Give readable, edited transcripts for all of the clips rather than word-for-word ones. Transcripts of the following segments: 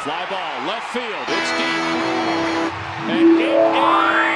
Fly ball, left field, it's deep. And it is gone!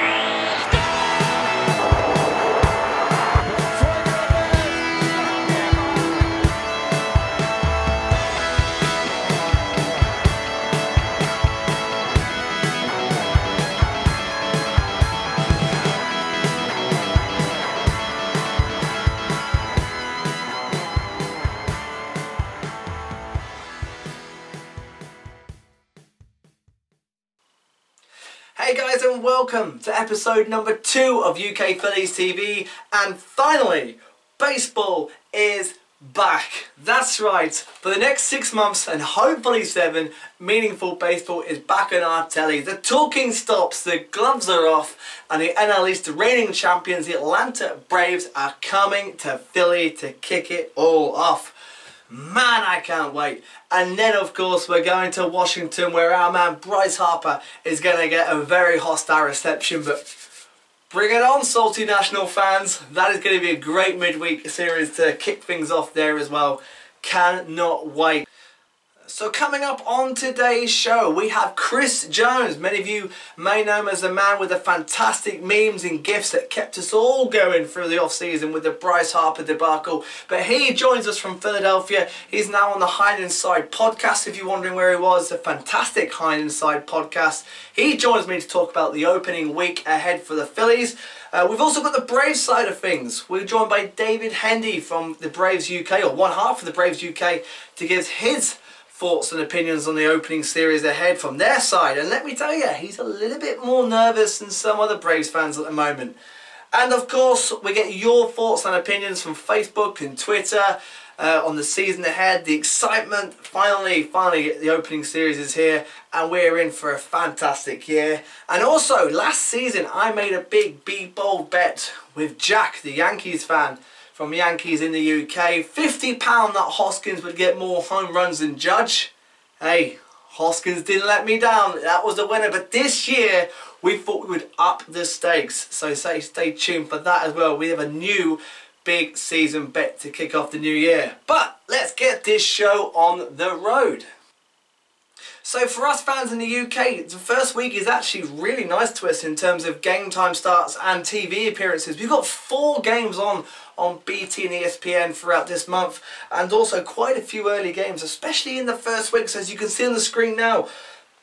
Hey guys, and welcome to episode number 2 of UK Phillies TV, and finally, baseball is back. That's right, for the next 6 months and hopefully 7, meaningful baseball is back on our telly. The talking stops, the gloves are off, and the NL East reigning champions, the Atlanta Braves, are coming to Philly to kick it all off. Man, I can't wait. And then of course we're going to Washington, where our man Bryce Harper is going to get a very hostile reception. But bring it on, salty national fans. That is going to be a great midweek series to kick things off there as well. Cannot wait. So coming up on today's show, we have Chris Jones. Many of you may know him as the man with the fantastic memes and gifs that kept us all going through the off-season with the Bryce Harper debacle. But he joins us from Philadelphia. He's now on the Hind Inside podcast, if you're wondering where he was, the fantastic Hind Inside podcast. He joins me to talk about the opening week ahead for the Phillies. We've also got the Braves side of things. We're joined by David Hendy from the Braves UK, or one half of the Braves UK, to give his thoughts and opinions on the opening series ahead from their side. And let me tell you, he's a little bit more nervous than some other Braves fans at the moment. And of course, we get your thoughts and opinions from Facebook and Twitter on the season ahead, the excitement. Finally, the opening series is here, and we're in for a fantastic year. And also, last season, I made a big Be Bold bet with Jack, the Yankees fan, from Yankees in the UK. £50 that Hoskins would get more home runs than Judge. Hey, Hoskins didn't let me down. That was the winner. But this year, we thought we would up the stakes. So stay tuned for that as well. We have a new big season bet to kick off the new year. But let's get this show on the road. So for us fans in the UK, the first week is actually really nice to us in terms of game time starts and TV appearances. We've got 4 games on BT and ESPN throughout this month, and also quite a few early games, especially in the first week. So as you can see on the screen now,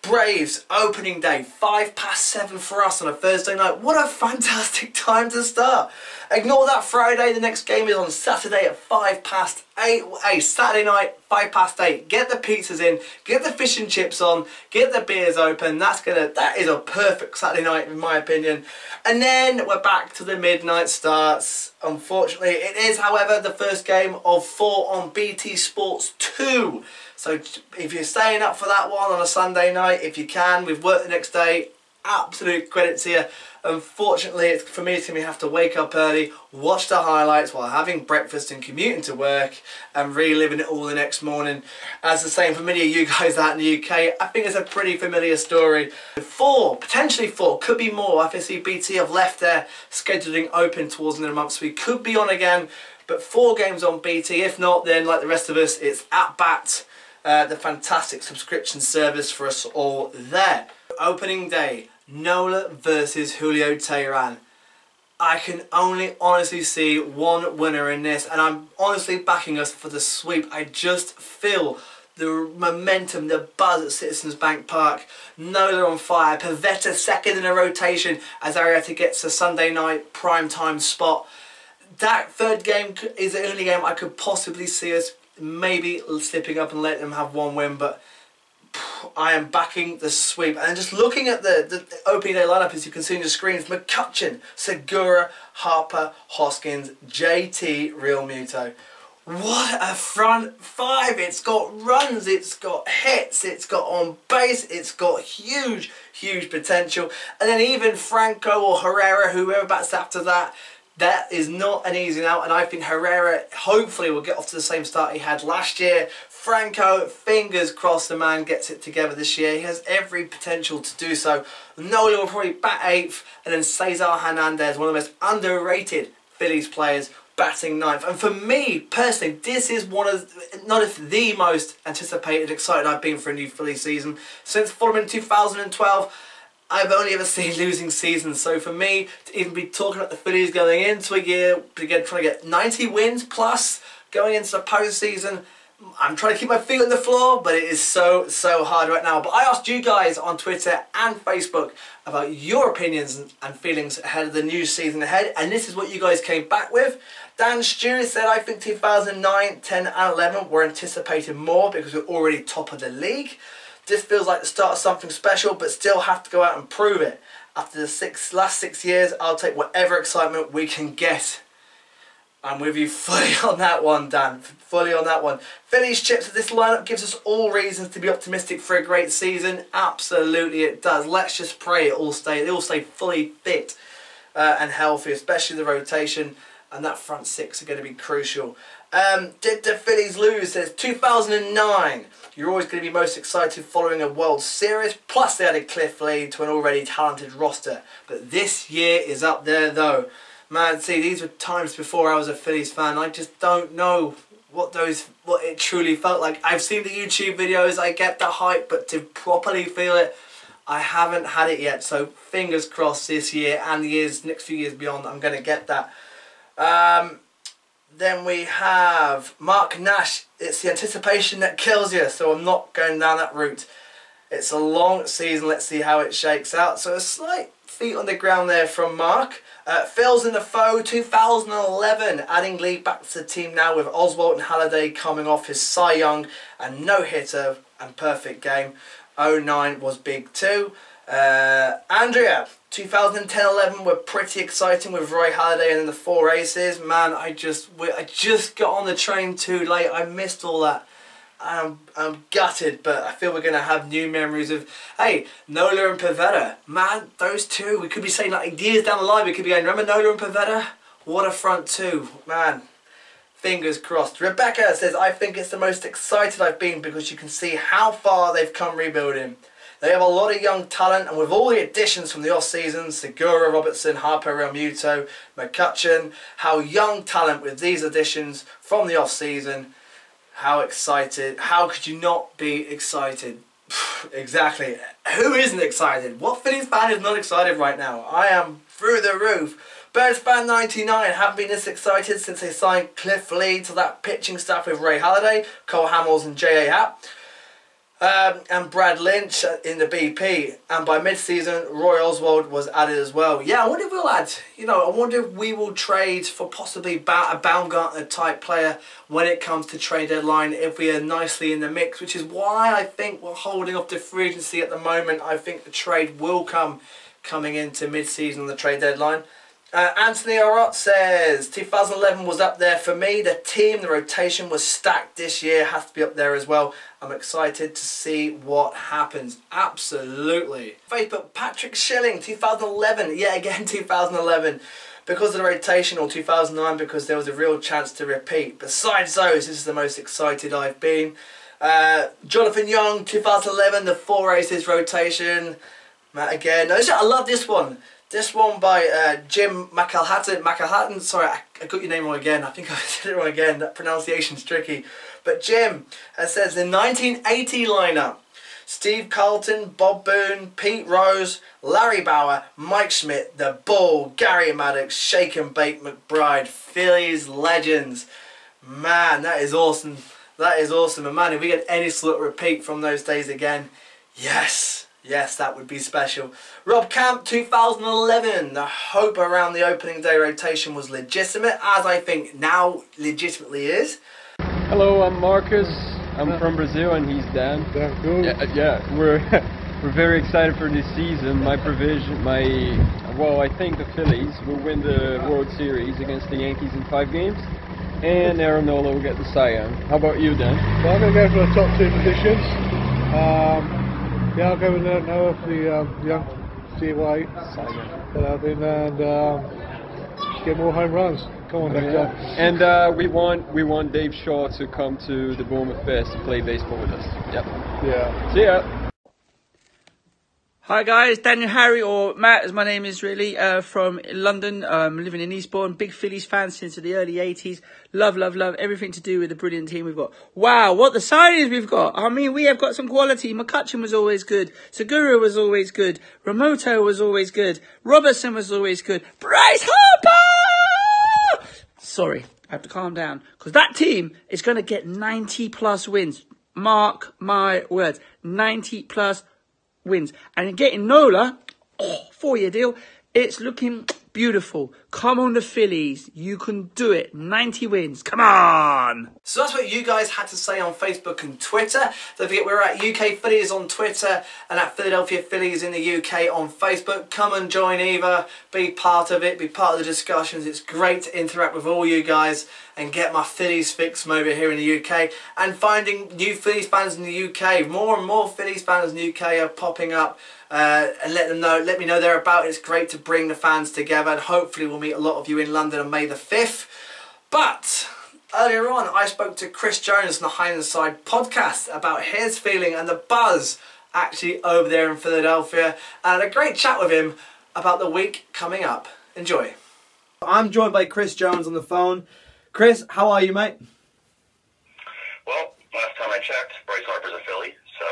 Braves opening day, 7:05 for us on a Thursday night. What a fantastic time to start. Ignore that Friday, the next game is on Saturday at 8:05. Hey, Saturday night, 8:05. Get the pizzas in, get the fish and chips on, get the beers open. That is a perfect Saturday night in my opinion. And then we're back to the midnight starts. Unfortunately, it is, however, the first game of 4 on BT Sports 2. So if you're staying up for that one on a Sunday night, if you can, we've worked the next day, absolute credit to you. Unfortunately, for me, it's going to have to wake up early, watch the highlights while having breakfast and commuting to work and reliving it all the next morning. As the same for many of you guys out in the UK, I think it's a pretty familiar story. 4, potentially 4, could be more. I see BT have left their scheduling open towards the end of the month, so we could be on again. But 4 games on BT. If not, then like the rest of us, it's At Bat, the fantastic subscription service for us all there. Opening day, Nola versus Julio Teheran. I can only honestly see one winner in this, and I'm honestly backing us for the sweep. I just feel the momentum, the buzz at Citizens Bank Park. Nola on fire, Pivetta second in a rotation as Arrieta gets a Sunday night prime time spot. That third game is the only game I could possibly see us maybe slipping up and letting them have one win, but I am backing the sweep. And just looking at the opening day lineup, as you can see on your screens, McCutchen, Segura, Harper, Hoskins, JT, Real Muto. What a front 5. It's got runs, it's got hits, it's got on base, it's got huge potential. And then even Franco or Herrera, whoever bats after that, that is not an easy out, and I think Herrera hopefully will get off to the same start he had last year. Franco, fingers crossed the man gets it together this year. He has every potential to do so. Nola will probably bat 8th, and then Cesar Hernandez, one of the most underrated Phillies players, batting ninth. And for me, personally, this is one of, not if the most anticipated, excited I've been for a new Phillies season. Since following 2012, I've only ever seen losing seasons. So for me, to even be talking about the Phillies going into a year, again, trying to get 90 wins plus, going into the postseason, I'm trying to keep my feet on the floor, but it is so hard right now. But I asked you guys on Twitter and Facebook about your opinions and feelings ahead of the new season ahead, and this is what you guys came back with. Dan Stewart said, I think 2009, 10 and 11 were anticipated more because we're already top of the league. This feels like the start of something special, but still have to go out and prove it. After the last 6 years, I'll take whatever excitement we can get. I'm with you fully on that one, Dan. Fully on that one. Phillies chips, this lineup gives us all reasons to be optimistic for a great season. Absolutely it does. Let's just pray they all stay fully fit and healthy, especially the rotation, and that front six are going to be crucial. Did the Phillies lose? Says 2009. You're always going to be most excited following a World Series. Plus they added Cliff Lee to an already talented roster. But this year is up there though. Man, see, these were times before I was a Phillies fan. I just don't know what it truly felt like. I've seen the YouTube videos, I get the hype, but to properly feel it, I haven't had it yet. So fingers crossed this year and the next few years beyond, I'm going to get that. Then we have Mark Nash. It's the anticipation that kills you, so I'm not going down that route. It's a long season, let's see how it shakes out. So a slight feet on the ground there from Mark. Phil's in the foe, 2011, adding Lee back to the team now with Oswalt and Halliday coming off his Cy Young and no-hitter and perfect game. 09 was big too. Andrea, 2010-11 were pretty exciting with Roy Halladay and then the four aces. Man, I just got on the train too late. I missed all that. I'm gutted, but I feel we're going to have new memories of, hey, Nola and Pavetta. Man, those two, we could be saying like years down the line, we could be going, remember Nola and Pavetta? What a front two. Man, fingers crossed. Rebecca says, I think it's the most excited I've been because you can see how far they've come rebuilding. They have a lot of young talent, and with all the additions from the off-season, Segura, Robertson, Harper, Realmuto, McCutcheon, how young talent with these additions from the off-season. How excited, how could you not be excited? Exactly, who isn't excited? What Phillies fan is not excited right now? I am through the roof. Birds fan 99 haven't been this excited since they signed Cliff Lee to that pitching staff with Ray Halladay, Cole Hamels and J.A. Happ. And Brad Lynch in the BP, and by mid-season Roy Oswalt was added as well. Yeah, I wonder if we'll add, I wonder if we will trade for possibly a Baumgartner type player when it comes to trade deadline, if we are nicely in the mix, which is why I think we're holding off the free agency at the moment. I think the trade will coming into mid-season on the trade deadline. Anthony Orott says 2011 was up there for me. The team, the rotation was stacked this year. Has to be up there as well. I'm excited to see what happens. Absolutely. Facebook, Patrick Schilling, 2011. Yeah, again 2011. Because of the rotation, or 2009 because there was a real chance to repeat. Besides those, this is the most excited I've been. Jonathan Young, 2011, the four aces rotation. Matt again. No, I love this one. This one by Jim McElhatton. Sorry, I got your name wrong again. I think I said it wrong again. That pronunciation's tricky. But Jim says the 1980 lineup. Steve Carlton, Bob Boone, Pete Rose, Larry Bauer, Mike Schmidt, The Bull, Gary Maddox, Shake and Bake McBride. Phillies legends. Man, that is awesome. That is awesome. And man, if we get any sort of repeat from those days again, yes. Yes, that would be special. Rob Camp, 2011. The hope around the opening day rotation was legitimate, as I think now legitimately is. Hello, I'm Marcus. I'm from Brazil, and he's Dan. Cool. Yeah, we're very excited for this season. I think the Phillies will win the World Series against the Yankees in 5 games, and Aaron Nola will get the Cy Young. How about you, Dan? Well, I'm going to go for the top 2 positions. Yeah, I'll go with Noah for the young CY and get more home runs. Come on, Nectar. And we want Dave Shaw to come to the Bournemouth Fest to play baseball with us. Yep. Yeah. See ya. Hi guys, Daniel, Harry, or Matt, as my name is really, from London, living in Eastbourne. Big Phillies fan since the early 80s. Love everything to do with the brilliant team we've got. Wow, what the signings we've got. I mean, we have got some quality. McCutcheon was always good. Segura was always good. Ramoto was always good. Robertson was always good. Bryce Harper! Sorry, I have to calm down, because that team is going to get 90 plus wins. Mark my words, 90 plus wins. And getting Nola, 4-year deal, it's looking beautiful. Come on, the Phillies. You can do it. 90 wins. Come on. So that's what you guys had to say on Facebook and Twitter. Don't forget, we're at UK Phillies on Twitter and at Philadelphia Phillies in the UK on Facebook. Come and join either. Be part of it. Be part of the discussions. It's great to interact with all you guys and get my Phillies fix from over here in the UK. And finding new Phillies fans in the UK. More and more Phillies fans in the UK are popping up. And let me know they're about. It's great to bring the fans together, and hopefully we'll meet a lot of you in London on May the 5th. But earlier on, I spoke to Chris Jones from the High and Side podcast about his feeling and the buzz actually over there in Philadelphia, and had a great chat with him about the week coming up. Enjoy. I'm joined by Chris Jones on the phone. Chris, how are you, mate? Well, last time I checked, Bryce Harper's a Philly, so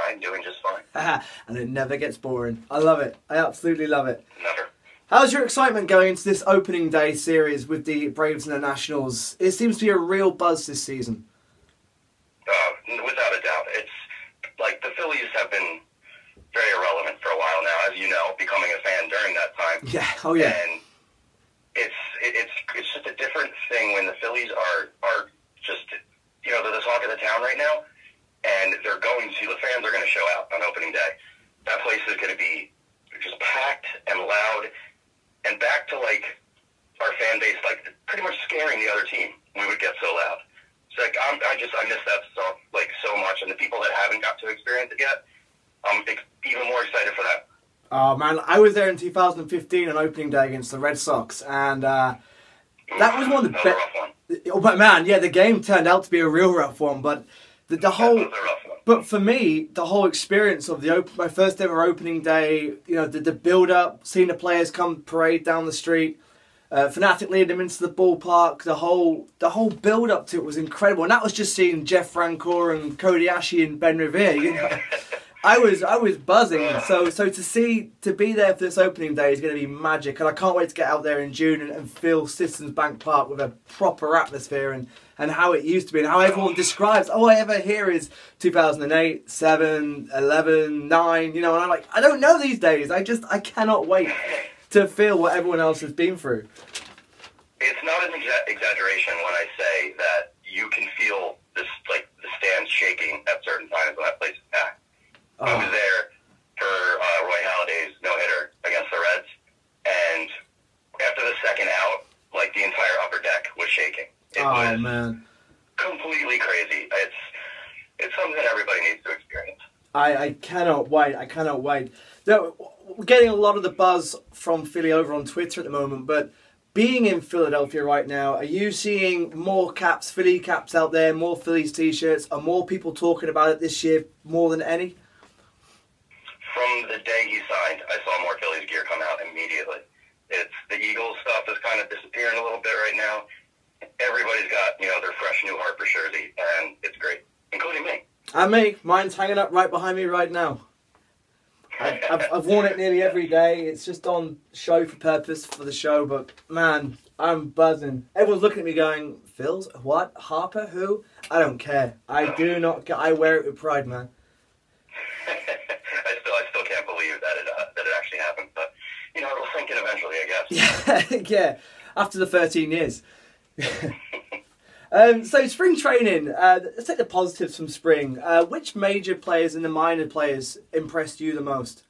I'm doing just fine. And it never gets boring. I love it. I absolutely love it. Never. How's your excitement going into this opening day series with the Braves and the Nationals? It seems to be a real buzz this season. Without a doubt. It's like the Phillies have been very irrelevant for a while now, as you know, becoming a fan during that time. Yeah, oh yeah. And it's just a different thing when the Phillies are just, you know, they're the talk of the town right now, and the fans are going to show out on opening day. That place is going to be just packed and loud, and back to like our fan base, like pretty much scaring the other team. We would get so loud. It's like I miss that so much, and the people that haven't got to experience it yet, I'm even more excited for that. Oh man, I was there in 2015 on opening day against the Red Sox, and that was one of the best. Oh, but man, yeah, the game turned out to be a real rough one, but the whole. But for me, the whole experience of my first ever opening day, you know, the build up, seeing the players come parade down the street, Fanatic leading them into the ballpark, the whole build up to it was incredible, and that was just seeing Jeff Francoeur and Cody Ashe and Ben Revere. You know, I was buzzing. So to be there for this opening day is going to be magic, and I can't wait to get out there in June and feel Citizens Bank Park with a proper atmosphere and how it used to be, and how everyone describes, all I ever hear is 2008, 7, 11, 9, you know, and I'm like, I don't know these days. I cannot wait to feel what everyone else has been through. It's not an exaggeration when I say that you can feel this, like, the stands shaking at certain times when that place is packed. I was there for Roy Halladay's no-hitter against the Reds, and after the second out, like, the entire upper deck was shaking. It was man, completely crazy. It's something that everybody needs to experience. I cannot wait. I cannot wait. We're getting a lot of the buzz from Philly over on Twitter at the moment, but being in Philadelphia right now, are you seeing more caps, Philly caps out there, more Phillies t-shirts? Are more people talking about it this year more than any? From the day he signed, I saw more Phillies gear come out immediately. It's the Eagles stuff is kind of disappearing a little bit right now. Everybody's got, you know, their fresh new Harper jersey, and it's great, including me. And me. Mine's hanging up right behind me right now. I've worn it nearly every day. It's just on show for purpose for the show, but man, I'm buzzing. Everyone's looking at me going, Phil's? What? Harper? Who? I don't care. I do not care. I wear it with pride, man. I still can't believe that it actually happened, but, you know, it'll sink in eventually, I guess. Yeah, after the 13 years. So spring training, let's take the positives from spring. Which major players and the minor players impressed you the most?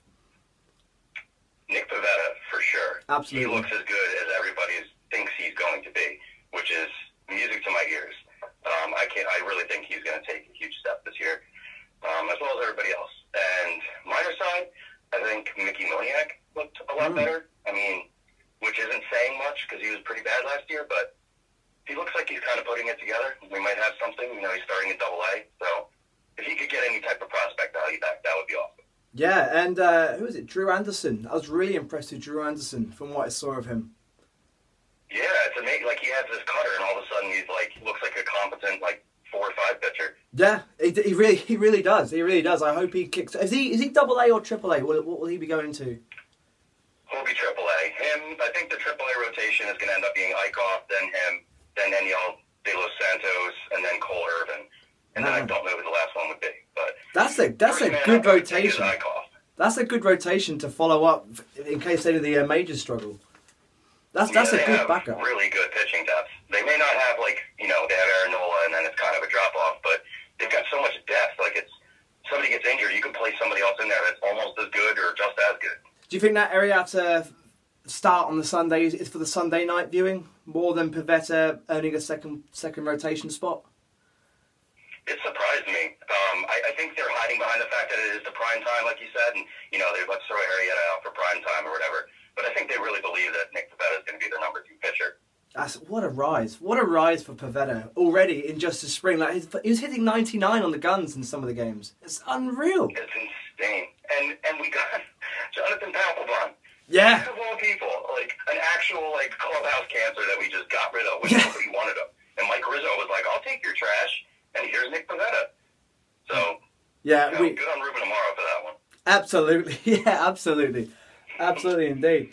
Nick Pivetta, for sure. Absolutely. He looks as good as everybody thinks he's going to be, which is music to my ears. I really think he's going to take a huge step this year, as well as everybody else. And minor side, I think Mickey Moniak looked a lot better. I mean, which isn't saying much because he was pretty bad last year, but he looks like he's kind of putting it together. We might have something. You know, he's starting at Double-A. So if he could get any type of prospect value back, that would be awesome. Yeah, and who is it? Drew Anderson. I was really impressed with Drew Anderson from what I saw of him. Yeah, it's amazing. Like, he has this cutter, and all of a sudden he's like, looks like a competent, like, 4 or 5 pitcher. Yeah, he really does. He really does. I hope he kicks. Is he double A or triple A? What will he be going to? He'll be triple A. Him, I think the triple A rotation is going to end up being Eichhoff, then him, then Daniel De Los Santos, and then Cole Irvin. And then I don't know who the last one would be. But that's a good rotation. That's a good rotation to follow up in case any of the majors struggle. That's a good backup. Really good pitching depth. They may not have, like, you know, they have Aaron Nola, and then it's kind of a drop off, but they've got so much depth. Like, it's somebody gets injured, you can play somebody else in there that's almost as good or just as good. Do you think that area to start on the Sundays is for the Sunday night viewing more than Pivetta earning a second rotation spot? It surprised me. I think they're hiding behind the fact that it is the prime time, like you said, and, you know, let's throw Arrieta out for prime time or whatever. But I think they really believe that Nick Pivetta is going to be their number 2 pitcher. What a rise. What a rise for Pivetta already in just the spring. Like, he was hitting 99 on the guns in some of the games. It's unreal. It's insane. And we got Jonathan Papelbon. Yeah. Of all people, like, an actual, like, clubhouse cancer that we just got rid of when nobody wanted him. And Mike Rizzo was like, I'll take your trash, and here's Nick Pivetta. So, yeah, you know, good on Ruben Amaro for that one. Absolutely. Yeah, absolutely. Absolutely indeed.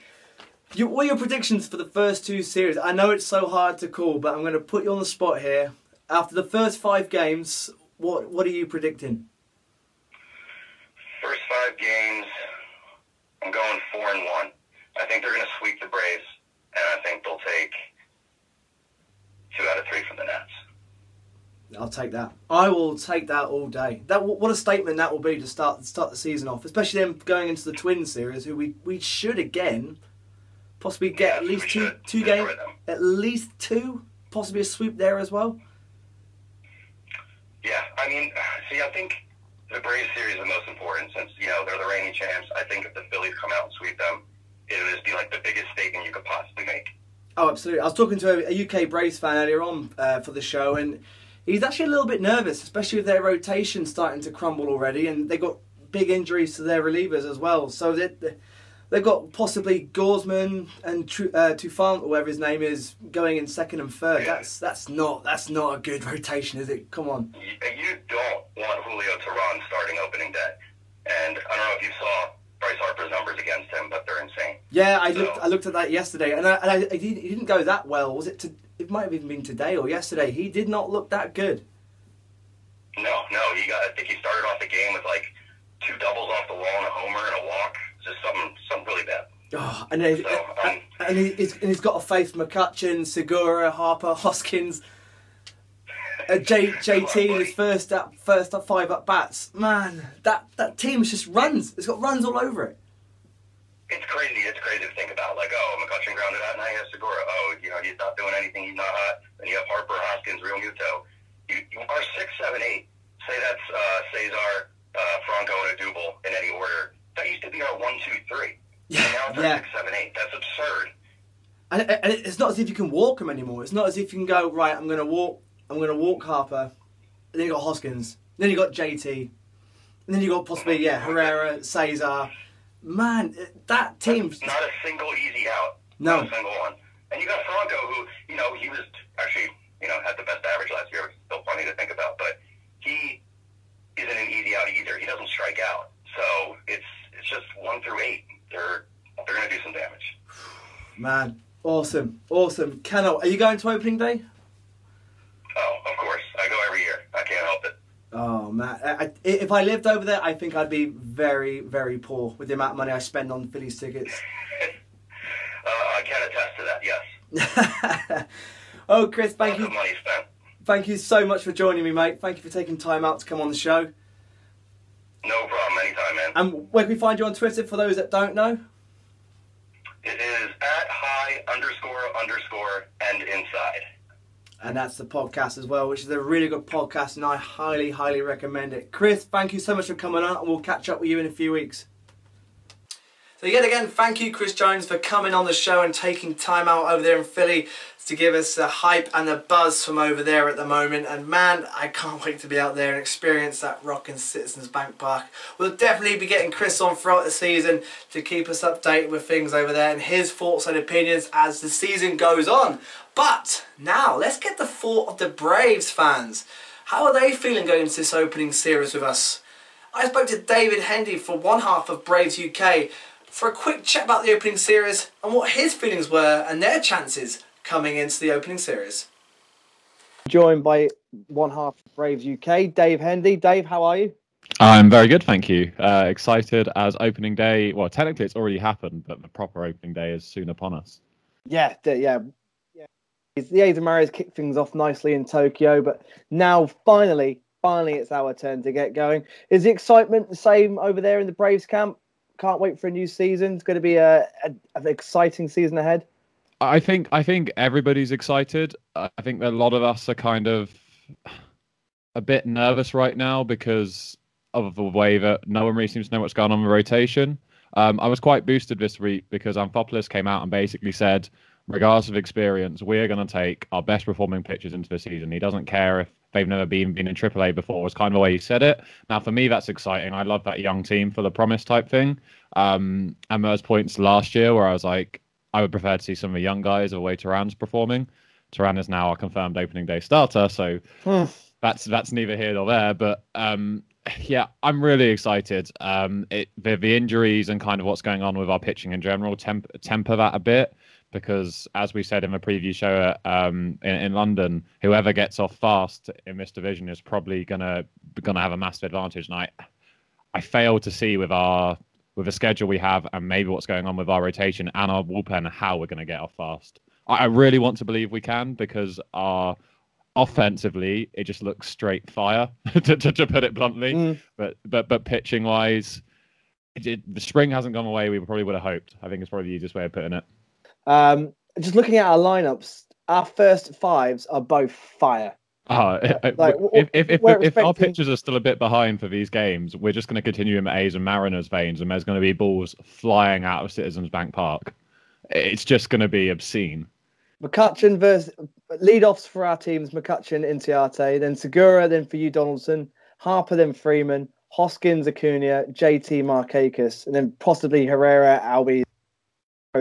What are your predictions for the first 2 series? I know it's so hard to call, but I'm going to put you on the spot here. After the first 5 games, what are you predicting? First 5 games, I'm going 4-1. I think they're going to sweep the Braves, and I think they'll take 2 out of 3 from the Nats. I'll take that. I will take that all day. What a statement that will be to start the season off, especially them going into the Twins series, who we should again possibly get at least two games, at least 2, possibly a sweep there as well. Yeah, I mean, see, I think the Braves series is the most important since, you know, they're the reigning champs. I think if the Phillies come out and sweep them, it would just be like the biggest statement you could possibly make. Oh, absolutely. I was talking to a UK Braves fan earlier on for the show, and he's actually a little bit nervous, especially with their rotation starting to crumble already, and they got big injuries to their relievers as well. So they've got possibly Gaussman and Tufant, or whatever his name is, going in second and third. Yeah. That's not a good rotation, is it? Come on. You don't want Julio to run starting opening day. And I don't know if you saw Bryce Harper's numbers against him, but they're insane. Yeah, I looked at that yesterday, and he didn't go that well. Was it? It might have even been today or yesterday. He did not look that good. No. I think he started off the game with like 2 doubles off the wall and a homer and a walk. Just something really bad. Oh, and he's got to face McCutcheon, Segura, Harper, Hoskins, JT in his first 5 at bats. Man, that team just runs. It's got runs all over it. It's crazy. It's crazy to think about. Like, oh, McCutcheon grounded out, now you have Segura. Oh, you know, he's not doing anything. He's not hot. Then you have Harper, Hoskins, Real Muto. Our 6, 7, 8. Say that's Cesar, Franco, and Adubel in any order. That used to be our 1, 2, 3. Yeah, and now it's our 6, 7, 8. That's absurd. And it's not as if you can walk them anymore. It's not as if you can go, right, I'm going to walk Harper. And then you got Hoskins. Then you got JT. And then you got possibly, Herrera, Cesar. Man, that team's not a single easy out. No. Not a single one. And you got Franco, who, you know, he was actually, you know, had the best average last year, which is still funny to think about. But he isn't an easy out either. He doesn't strike out. So it's just 1 through 8. They're going to do some damage. Man, awesome. Are you going to opening day? Oh, of course. I go every year. I can't help it. Oh, man. If I lived over there, I think I'd be very, very poor with the amount of money I spend on Phillies tickets. I can attest to that, yes. Oh, Chris, thank you. Lots of money spent. Thank you so much for joining me, mate. Thank you for taking time out to come on the show. No problem. Anytime, man. And where can we find you on Twitter for those that don't know? It is @high__and inside. And that's the podcast as well, which is a really good podcast, and I highly, highly recommend it. Chris, thank you so much for coming on, and we'll catch up with you in a few weeks. So yet again, thank you, Chris Jones, for coming on the show and taking time out over there in Philly to give us the hype and the buzz from over there at the moment. And man, I can't wait to be out there and experience that rockin' Citizens Bank Park. We'll definitely be getting Chris on throughout the season to keep us updated with things over there and his thoughts and opinions as the season goes on. But now, let's get the thought of the Braves fans. How are they feeling going into this opening series with us? I spoke to David Hendy for one half of Braves UK for a quick chat about the opening series and what his feelings were and their chances coming into the opening series. Joined by one half of Braves UK, Dave Hendy. Dave, how are you? I'm very good, thank you. Excited as opening day. Well, technically it's already happened, but the proper opening day is soon upon us. Yeah. The A's and Mariners kicked things off nicely in Tokyo, but now finally it's our turn to get going. Is the excitement the same over there in the Braves camp? Can't wait for a new season. It's going to be an exciting season ahead. I think everybody's excited. I think that a lot of us are kind of a bit nervous right now because of the way that no one really seems to know what's going on with rotation. I was quite boosted this week because Amphopoulos came out and basically said, regardless of experience, we're going to take our best performing pitchers into the season. He doesn't care if they've never been in AAA before, was kind of the way he said it. Now, for me, that's exciting. I love that young team for the promise type thing. And those points last year where I was like, I would prefer to see some of the young guys of the way Turan's performing. Turan is now a confirmed opening day starter, so that's neither here nor there. But yeah, I'm really excited. The injuries and kind of what's going on with our pitching in general temper that a bit. Because, as we said in the preview show in London, whoever gets off fast in this division is probably gonna have a massive advantage. And I fail to see with the schedule we have and maybe what's going on with our rotation and our bullpen how we're going to get off fast. I really want to believe we can because our offensively it just looks straight fire to put it bluntly. But pitching wise, the spring hasn't gone away. We probably would have hoped. I think it's probably the easiest way of putting it. Just looking at our lineups, our first fives are both fire. If our pitchers are still a bit behind for these games, we're just going to continue in the A's and Mariners veins, and there's going to be balls flying out of Citizens Bank Park. It's just going to be obscene. McCutcheon versus leadoffs for our teams: McCutcheon, Inciarte, then Segura, then for you Donaldson, Harper, then Freeman, Hoskins, Acuna, JT, Markakis, and then possibly Herrera, Albies.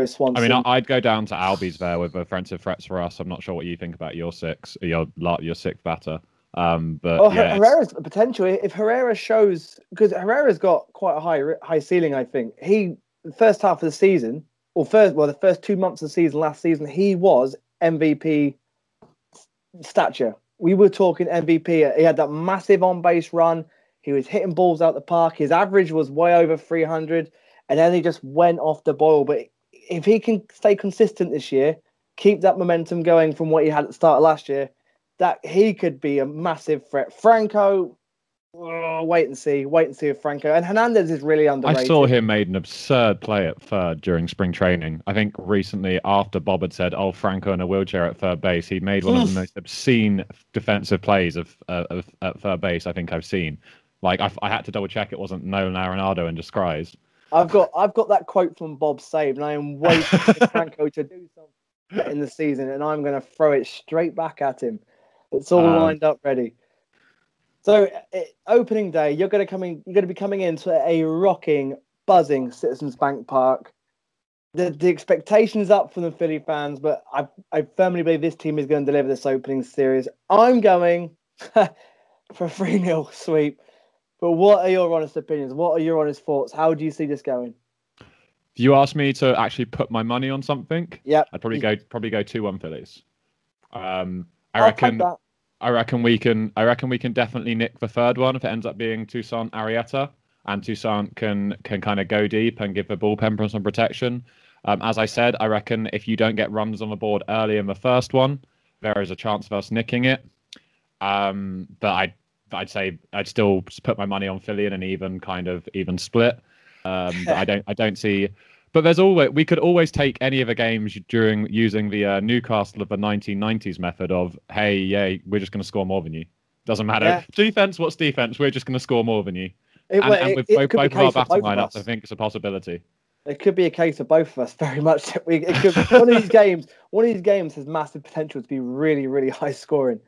Swanson. I mean, I'd go down to Albies there with offensive threats for us. I'm not sure what you think about your sixth batter. Herrera's potential. If Herrera shows, because Herrera's got quite a high ceiling, I think. The first half of the season, the first 2 months of the season last season, he was MVP stature. We were talking MVP. He had that massive on-base run. He was hitting balls out the park. His average was way over 300, and then he just went off the boil. But if he can stay consistent this year, keep that momentum going from what he had at the start of last year, that he could be a massive threat. Franco, wait and see with Franco. And Hernandez is really underrated. I saw him made an absurd play at third during spring training. I think recently after Bob had said, Franco in a wheelchair at third base, he made one of the most obscene defensive plays at third base I think I've seen. Like, I had to double check it wasn't Nolan Arenado in disguise. I've got that quote from Bob saved, and I am waiting for Franco to do something in the season, and I'm going to throw it straight back at him. It's all lined up, ready. So, opening day, you're going to be coming into a rocking, buzzing Citizens Bank Park. The expectations up from the Philly fans, but I firmly believe this team is going to deliver this opening series. I'm going for a 3-0 sweep. But what are your honest opinions? What are your honest thoughts? How do you see this going? If you asked me to actually put my money on something, I'd probably go 2-1 Phillies. I reckon we can definitely nick the third one if it ends up being Toussaint Arrieta, and Toussaint can kind of go deep and give the bullpen some protection. As I said, I reckon if you don't get runs on the board early in the first one, there is a chance of us nicking it. But I'd say I'd still put my money on Philly in an even split. I don't see. But we could always take any of the games during using the Newcastle of the 1990s method of, hey, we're just going to score more than you. Doesn't matter. Yeah. Defense, what's defense? We're just going to score more than you. With both of our batting lineups, I think it's a possibility. It could be a case of both of us very much. It could one of these games. One of these games has massive potential to be really, really high scoring.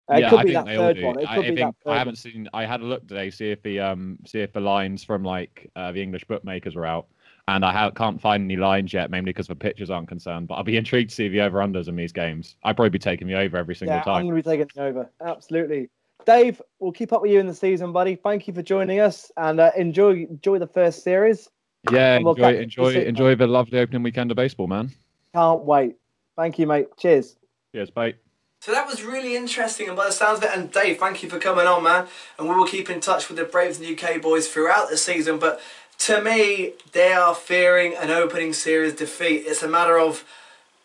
It Yeah, could I be think that they all third do. one. It could be that think third I one. haven't seen. I had a look today, see if the lines from like the English bookmakers were out, and can't find any lines yet, mainly because the pitchers aren't concerned. But I'll be intrigued to see the over/unders in these games. I'd probably be taking the over every single Yeah, time. I'm going to be taking it over. Absolutely. Dave, we'll keep up with you in the season, buddy. Thank you for joining us, and enjoy the first series. Yeah, And we'll catch you soon, enjoy mate. the lovely opening weekend of baseball, man. Can't wait. Thank you, mate. Cheers. Cheers, bye. So that was really interesting, and by the sounds of it, and Dave, thank you for coming on, man. And we will keep in touch with the Braves and UK boys throughout the season. But to me, they are fearing an opening series defeat. It's a matter of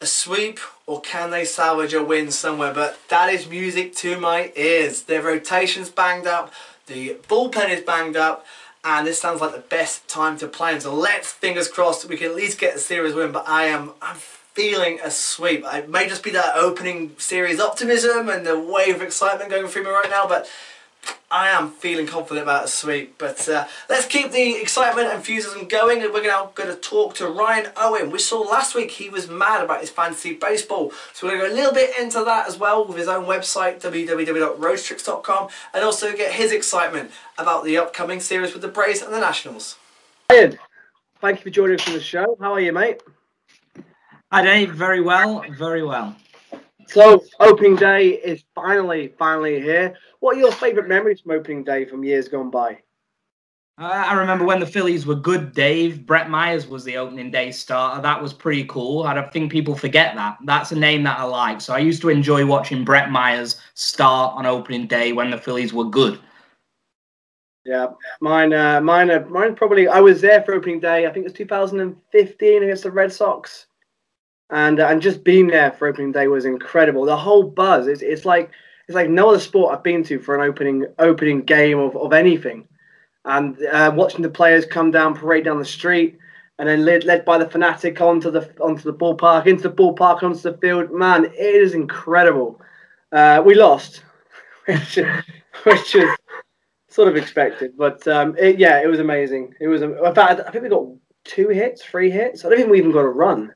a sweep, or can they salvage a win somewhere? But that is music to my ears. Their rotation's banged up, the bullpen is banged up, and this sounds like the best time to play them. So let's, fingers crossed, we can at least get the series win. But I'm feeling a sweep. It may just be that opening series optimism and the wave of excitement going through me right now, but I am feeling confident about a sweep. But let's keep the excitement and enthusiasm going, and we're now going to talk to Ryan Owen. We saw last week he was mad about his fantasy baseball, so we're going to go a little bit into that as well with his own website, www.roadstricks.com, and also get his excitement about the upcoming series with the Braves and the Nationals. Ryan, thank you for joining us on the show. How are you, mate? Hi, Dave. Very well, very well. So, opening day is finally here. What are your favourite memories from opening day from years gone by? I remember when the Phillies were good, Dave. Brett Myers was the opening day starter. That was pretty cool. I don't think people forget that. That's a name that I like. So I used to enjoy watching Brett Myers start on opening day when the Phillies were good. Yeah, mine probably. I was there for opening day. I think it was 2015 against the Red Sox. And just being there for opening day was incredible. The whole buzz, it's like no other sport I've been to for an opening game of anything. And watching the players come down, parade down the street, and then led by the fanatic onto the ballpark, into the ballpark, onto the field. Man, it is incredible. We lost, which is sort of expected, but it was amazing. It was. In fact, I think we got 3 hits. I don't think we even got a run.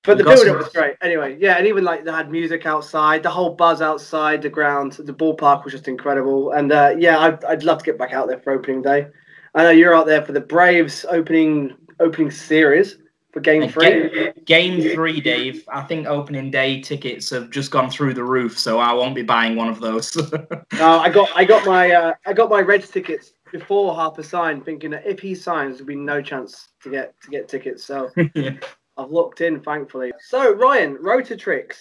But the build-up was great. Anyway, yeah, and even like they had music outside, the whole buzz outside the ground, the ballpark was just incredible. And I'd love to get back out there for opening day. I know you're out there for the Braves opening series for Game 3. Game 3, Dave. I think opening day tickets have just gone through the roof, so I won't be buying one of those. I got my Reds tickets before Harper signed, thinking that if he signs, there'll be no chance to get tickets. So. Yeah. I've locked in, thankfully. So, Ryan, Rotatrix.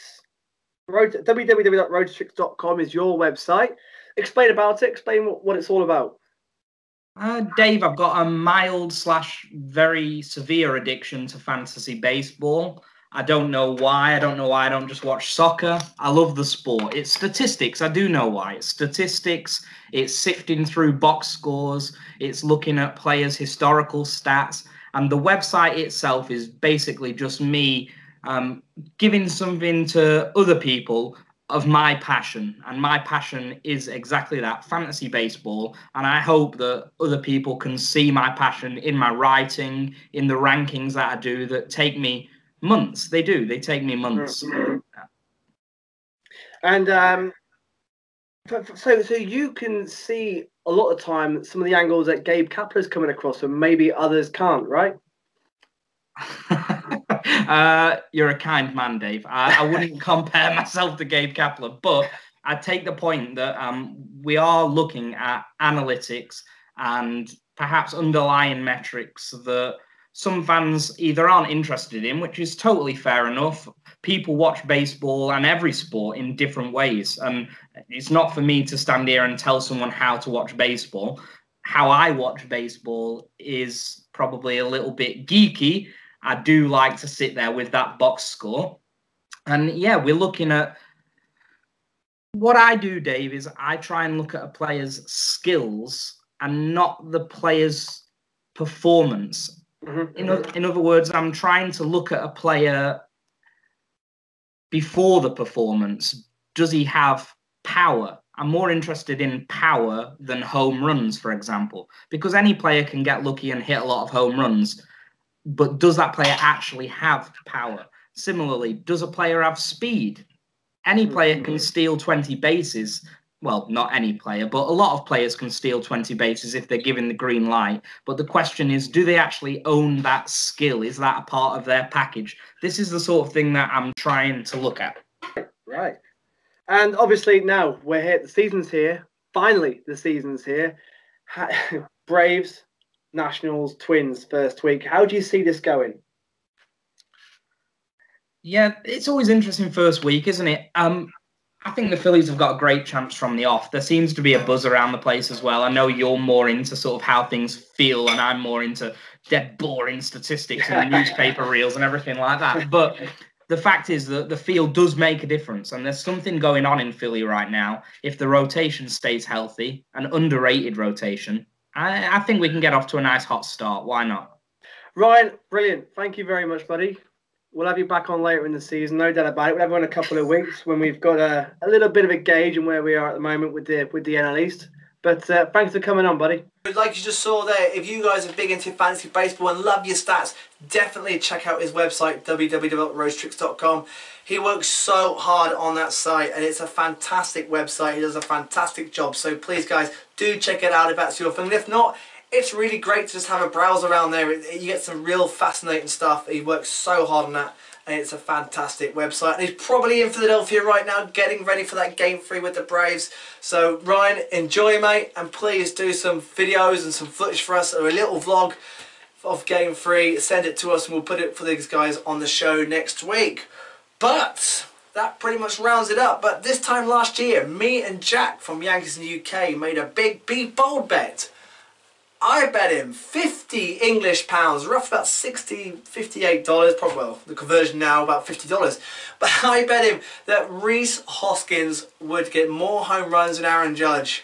www.rotatrix.com is your website. Explain about it. Explain what it's all about. Dave, I've got a mild/very severe addiction to fantasy baseball. I don't know why. I don't know why I don't just watch soccer. I love the sport. It's statistics. I do know why. It's statistics. It's sifting through box scores. It's looking at players' historical stats. And the website itself is basically just me giving something to other people of my passion. And my passion is exactly that, fantasy baseball. And I hope that other people can see my passion in my writing, in the rankings that I do that take me months. They do. They take me months. And so you can see a lot of time some of the angles that Gabe Kapler's coming across and maybe others can't, right? You're a kind man, Dave. I wouldn't compare myself to Gabe Kapler, but I take the point that we are looking at analytics and perhaps underlying metrics that some fans either aren't interested in, which is totally fair enough. People watch baseball and every sport in different ways. And it's not for me to stand here and tell someone how to watch baseball. How I watch baseball is probably a little bit geeky. I do like to sit there with that box score. And yeah, we're looking at what I do, Dave, is I try and look at a player's skills and not the player's performance. Mm-hmm. In other words, I'm trying to look at a player before the performance. Does he have power? I'm more interested in power than home runs, for example, because any player can get lucky and hit a lot of home runs. but does that player actually have power? Similarly, does a player have speed? Any player can steal 20 bases. Well, not any player, but a lot of players can steal 20 bases if they're given the green light. But the question is, do they actually own that skill? Is that a part of their package? This is the sort of thing that I'm trying to look at. Right. And obviously now we're here, the season's here. Finally, the season's here. Braves, Nationals, Twins, first week. How do you see this going? Yeah, it's always interesting first week, isn't it? I think the Phillies have got a great chance from the off. There seems to be a buzz around the place as well. I know you're more into sort of how things feel, and I'm more into dead boring statistics and newspaper reels and everything like that. But the fact is that the field does make a difference, and there's something going on in Philly right now. If the rotation stays healthy, an underrated rotation, I think we can get off to a nice hot start. Why not? Ryan, brilliant. Thank you very much, buddy. We'll have you back on later in the season, no doubt about it. We'll have you in a couple of weeks when we've got a little bit of a gauge on where we are at the moment with the NL East. But thanks for coming on, buddy. Like you just saw there, if you guys are big into fantasy baseball and love your stats, definitely check out his website, www.rosetricks.com. He works so hard on that site, and it's a fantastic website. He does a fantastic job. So please, guys, do check it out if that's your thing. And if not, it's really great to just have a browse around there. You get some real fascinating stuff. He works so hard on that, and it's a fantastic website. And he's probably in Philadelphia right now, getting ready for that Game 3 with the Braves. So Ryan, enjoy, mate, and please do some videos and some footage for us, or a little vlog of Game 3. Send it to us, and we'll put it for these guys on the show next week. But that pretty much rounds it up. But this time last year, me and Jack from Yankees in the UK made a big Be Bold bet. I bet him 50 English pounds, roughly about $60, $58, probably, well, the conversion now about $50. But I bet him that Rhys Hoskins would get more home runs than Aaron Judge.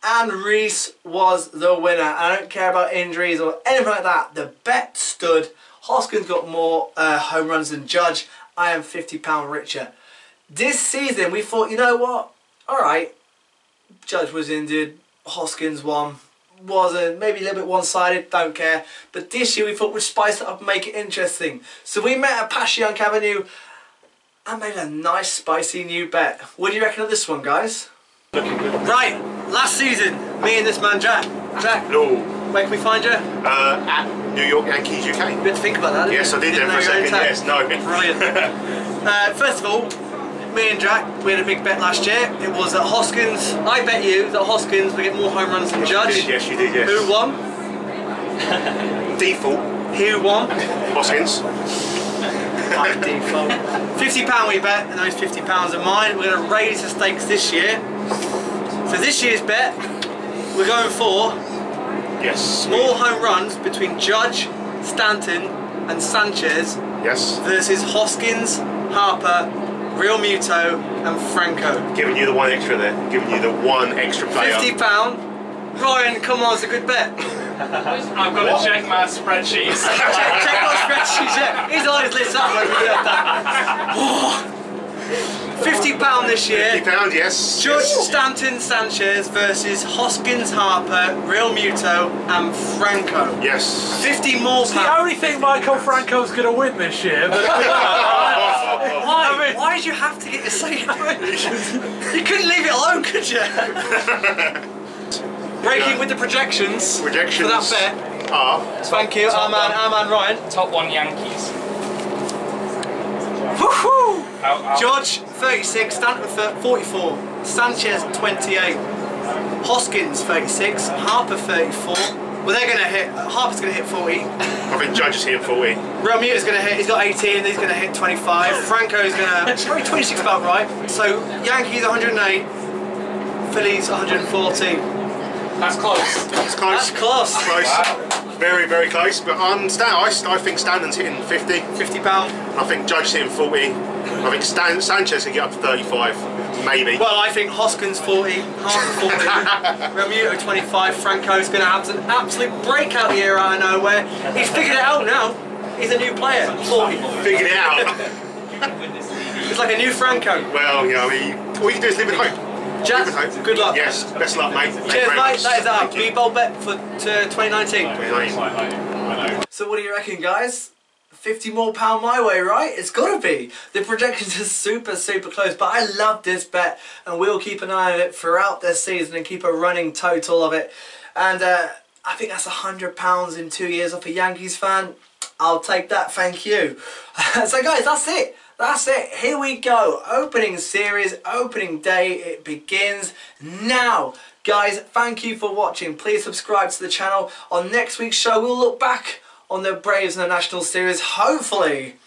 And Rhys was the winner. I don't care about injuries or anything like that. The bet stood. Hoskins got more home runs than Judge. I am £50 richer. This season we thought, you know what? Alright, Judge was injured, Hoskins won. Wasn't, maybe a little bit one-sided, don't care. But this year we thought we'd spice it up and make it interesting. So we met at Passyunk Avenue and made a nice spicy new bet. What do you reckon of this one, guys? Right, last season, me and this man Jack. Jack, hello. Where can we find you? At New York Yankees UK. You had to think about that, didn't yes, you? I did there for a second, yes, no. Brilliant. First of all, me and Jack, we had a big bet last year. It was that Hoskins, I bet you that Hoskins would get more home runs than Judge. Yes, you did, yes. Who won? Default. Who won? Hoskins. By default. £50 we bet, and those £50 are mine. We're going to raise the stakes this year. So this year's bet, we're going for more home runs between Judge, Stanton and Sanchez versus Hoskins, Harper, Real Muto and Franco. Giving you the one extra there. Giving you the one extra player. £50. Ryan, come on, it's a good bet. I've got to check my spreadsheets. check my spreadsheets, yeah. His eyes lit up when we did that. £50 this year. £50, yes. Judge, Stanton, Sanchez versus Hoskins, Harper, Real Muto and Franco. Yes. 50 more pounds. The only thing Michael Franco's going to win this year. But why did you have to get your say? You couldn't leave it alone, could you? Breaking with the projections. For that bet. Thank you, our man Ryan. Top one Yankees. Woohoo! Judge 36, Stanton 44, Sanchez 28, Hoskins 36, Harper 34. Well, they're going to hit. Harper's going to hit 40. I think Judge is hitting 40. Real Muta's going to hit. He's got 18. He's going to hit 25. Franco's going to probably 26 about right. So Yankees 108, Phillies 114. That's close. That's close. That's close. Close. Wow. Very, very close. But I think Stanton's hitting 50. £50. I think Judge's hitting 40. I think Sanchez can get up to 35, maybe. Well, I think Hoskins 40, Harper 40, Real Muto 25. Franco's going to have an absolute breakout year out of nowhere. He's figured it out now. He's a new player. 40. Figured it out. It's like a new Franco. Well, you know, all you can do is live in hope. Jack, good luck. Yes, best luck, mate. Cheers, mate. That is our Be Bold bet for 2019. So what do you reckon, guys? 50 more pound my way, right? It's gotta be. The projections are super, super close, but I love this bet, and we'll keep an eye on it throughout this season and keep a running total of it. And I think that's £100 in 2 years off a Yankees fan. I'll take that, thank you. So guys, that's it. That's it. Here we go. Opening series, opening day. It begins now. Guys, thank you for watching. Please subscribe to the channel. On next week's show, we'll look back on the Braves in the National Series. Hopefully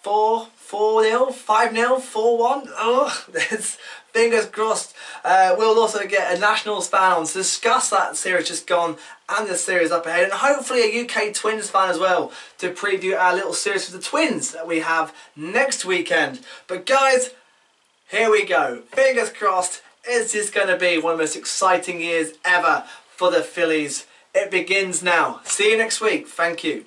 4-0, 5-0, 4-1. Oh, there's fingers crossed. We'll also get a Nationals fan on to discuss that series just gone and the series up ahead, and hopefully a UK Twins fan as well to preview our little series with the Twins that we have next weekend. But guys, here we go. Fingers crossed. It's just going to be one of the most exciting years ever for the Phillies. It begins now. See you next week. Thank you.